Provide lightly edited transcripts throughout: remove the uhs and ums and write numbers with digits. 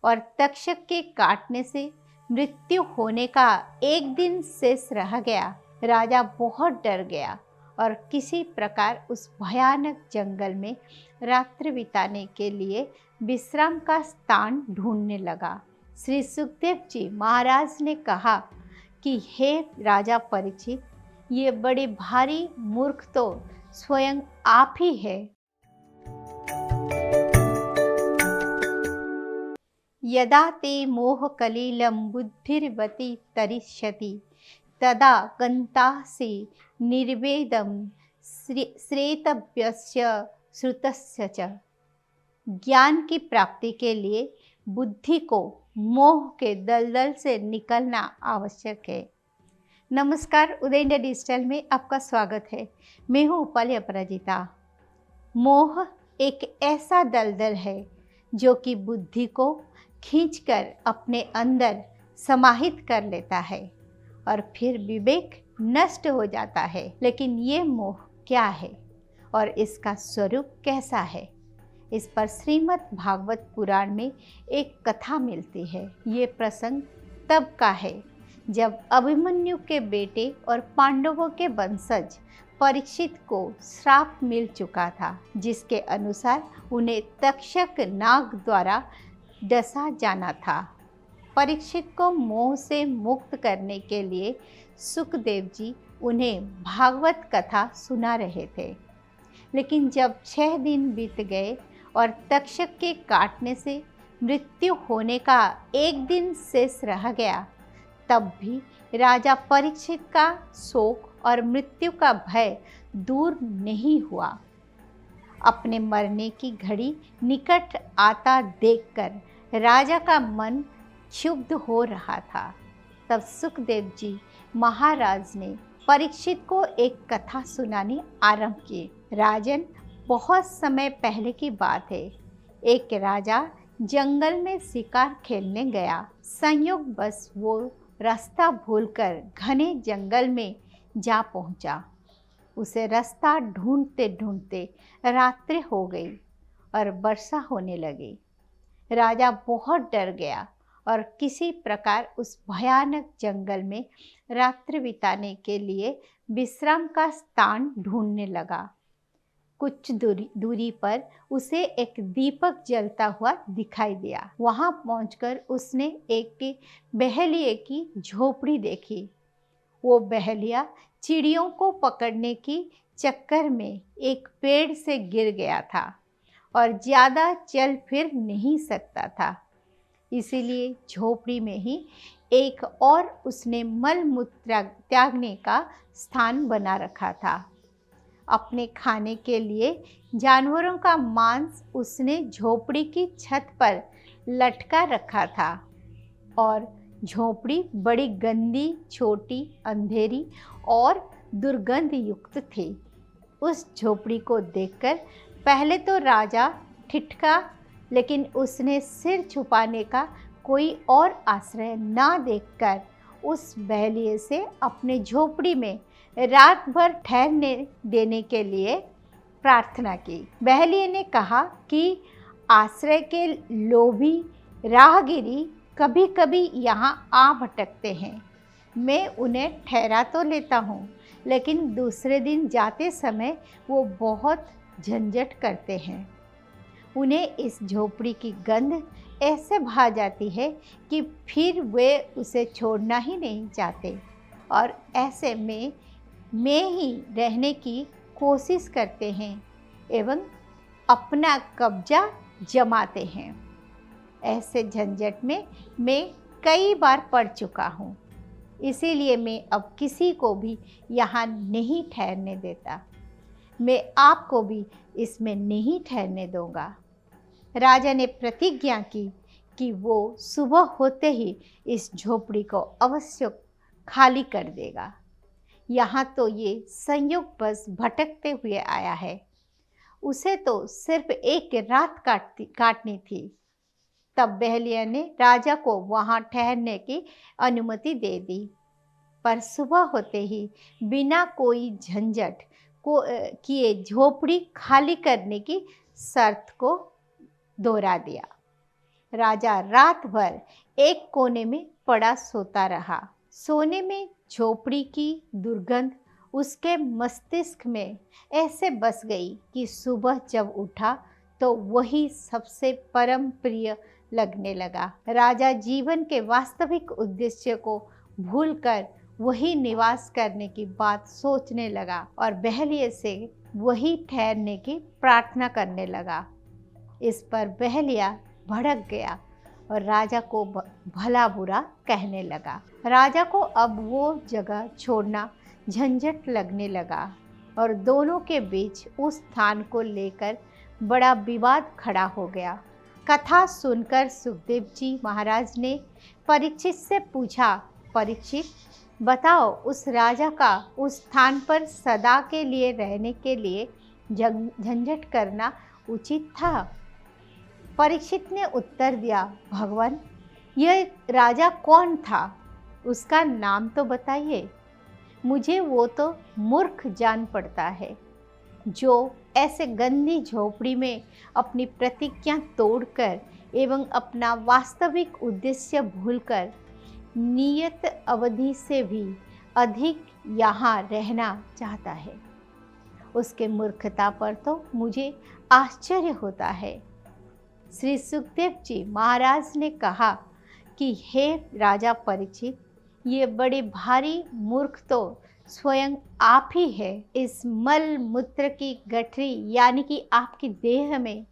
और तक्षक के काटने से मृत्यु होने का एक दिन शेष रह गया, राजा बहुत डर गया और किसी प्रकार उस भयानक जंगल में रात्रि बिताने के लिए विश्राम का स्थान ढूंढने लगा। श्री सुखदेव जी महाराज ने कहा कि हे राजा परीक्षित, ये बड़ी भारी मूर्ख तो स्वयं आप ही है। यदा ते मोह कलिलं बुद्धिर्वति तरिष्यति तदा गन्तासि निर्वेदं श्रेतव्यस्य श्रुतस्य च। ज्ञान की प्राप्ति के लिए बुद्धि को मोह के दलदल से निकलना आवश्यक है। नमस्कार, उदय इंडिया डिजिटल में आपका स्वागत है। मैं हूँ उपल्य अपराजिता। मोह एक ऐसा दलदल है जो कि बुद्धि को खींचकर अपने अंदर समाहित कर लेता है और फिर विवेक नष्ट हो जाता है। लेकिन ये मोह क्या है और इसका स्वरूप कैसा है, इस पर श्रीमद् भागवत पुराण में एक कथा मिलती है। ये प्रसंग तब का है जब अभिमन्यु के बेटे और पांडवों के वंशज परीक्षित को श्राप मिल चुका था, जिसके अनुसार उन्हें तक्षक नाग द्वारा डसा जाना था। परीक्षित को मोह से मुक्त करने के लिए सुखदेव जी उन्हें भागवत कथा सुना रहे थे। लेकिन जब 6 दिन बीत गए और तक्षक के काटने से मृत्यु होने का एक दिन शेष रह गया, तब भी राजा परीक्षित का शोक और मृत्यु का भय दूर नहीं हुआ। अपने मरने की घड़ी निकट आता देखकर राजा का मन क्षुब्ध हो रहा था। तब सुखदेव जी महाराज ने परीक्षित को एक कथा सुनानी आरंभ की। राजन, बहुत समय पहले की बात है। एक राजा जंगल में शिकार खेलने गया। संयोगवश वो रास्ता भूलकर घने जंगल में जा पहुंचा। उसे रास्ता ढूंढते ढूंढते रात्रि हो गई और वर्षा होने लगी। राजा बहुत डर गया और किसी प्रकार उस भयानक जंगल में रात्रि बिताने के लिए विश्राम का स्थान ढूंढने लगा। कुछ दूरी पर उसे एक दीपक जलता हुआ दिखाई दिया। वहां पहुंचकर उसने एक बहेलिये की झोपड़ी देखी। वो बहेलिया चिड़ियों को पकड़ने की चक्कर में एक पेड़ से गिर गया था और ज़्यादा चल फिर नहीं सकता था। इसीलिए झोपड़ी में ही एक और उसने मल मूत्र त्यागने का स्थान बना रखा था। अपने खाने के लिए जानवरों का मांस उसने झोपड़ी की छत पर लटका रखा था और झोपड़ी बड़ी गंदी, छोटी, अंधेरी और दुर्गंध युक्त थी। उस झोपड़ी को देखकर पहले तो राजा ठिठका, लेकिन उसने सिर छुपाने का कोई और आश्रय ना देखकर उस बहेलिये से अपने झोपड़ी में रात भर ठहरने देने के लिए प्रार्थना की। बहेलिये ने कहा कि आश्रय के लोभी राहगीरी कभी कभी यहाँ आ भटकते हैं। मैं उन्हें ठहरा तो लेता हूँ, लेकिन दूसरे दिन जाते समय वो बहुत झंझट करते हैं। उन्हें इस झोपड़ी की गंध ऐसे भा जाती है कि फिर वे उसे छोड़ना ही नहीं चाहते और ऐसे में ही रहने की कोशिश करते हैं एवं अपना कब्जा जमाते हैं। ऐसे झंझट में मैं कई बार पड़ चुका हूँ, इसीलिए मैं अब किसी को भी यहाँ नहीं ठहरने देता। मैं आपको भी इसमें नहीं ठहरने दूंगा। राजा ने प्रतिज्ञा की कि वो सुबह होते ही इस झोपड़ी को अवश्य खाली कर देगा। यहाँ तो ये संयोगवश भटकते हुए आया है, उसे तो सिर्फ एक रात काटनी थी। तब बहेलिया ने राजा को वहाँ ठहरने की अनुमति दे दी, पर सुबह होते ही बिना कोई झंझट किए झोपड़ी खाली करने की शर्त को दोहरा दिया। राजा रात भर एक कोने में पड़ा सोता रहा। सोने में झोपड़ी की दुर्गंध उसके मस्तिष्क में ऐसे बस गई कि सुबह जब उठा तो वही सबसे परम प्रिय लगने लगा। राजा जीवन के वास्तविक उद्देश्य को भूलकर वही निवास करने की बात सोचने लगा और बहलिये से वही ठहरने की प्रार्थना करने लगा। इस पर बहलिया भड़क गया और राजा को भला बुरा कहने लगा। राजा को अब वो जगह छोड़ना झंझट लगने लगा और दोनों के बीच उस स्थान को लेकर बड़ा विवाद खड़ा हो गया। कथा सुनकर सुखदेव जी महाराज ने परीक्षित से पूछा, परीक्षित बताओ, उस राजा का उस स्थान पर सदा के लिए रहने के लिए झंझट करना उचित था? परीक्षित ने उत्तर दिया, भगवान, यह राजा कौन था? उसका नाम तो बताइए। मुझे वो तो मूर्ख जान पड़ता है जो ऐसे गंदी झोपड़ी में अपनी प्रतिज्ञा तोड़कर एवं अपना वास्तविक उद्देश्य भूलकर नियत अवधि से भी अधिक यहाँ रहना चाहता है। उसके मूर्खता पर तो मुझे आश्चर्य होता है। श्री सुखदेव जी महाराज ने कहा कि हे राजा परीक्षित, ये बड़े भारी मूर्ख तो स्वयं आप ही है। इस मल मूत्र की गठरी यानी कि आपकी देह में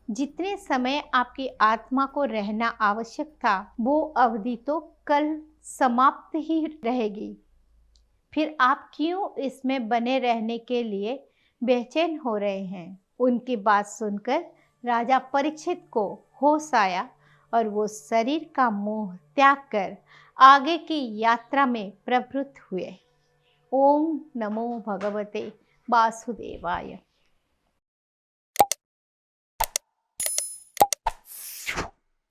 जितने समय आपकी आत्मा को रहना आवश्यक था वो अवधि तो कल समाप्त ही रहेगी। फिर आप क्यों इसमें बने रहने के लिए बेचैन हो रहे हैं? उनकी बात सुनकर राजा परीक्षित को होश आया और वो शरीर का मोह त्याग कर आगे की यात्रा में प्रवृत्त हुए। ओम नमो भगवते वासुदेवाय।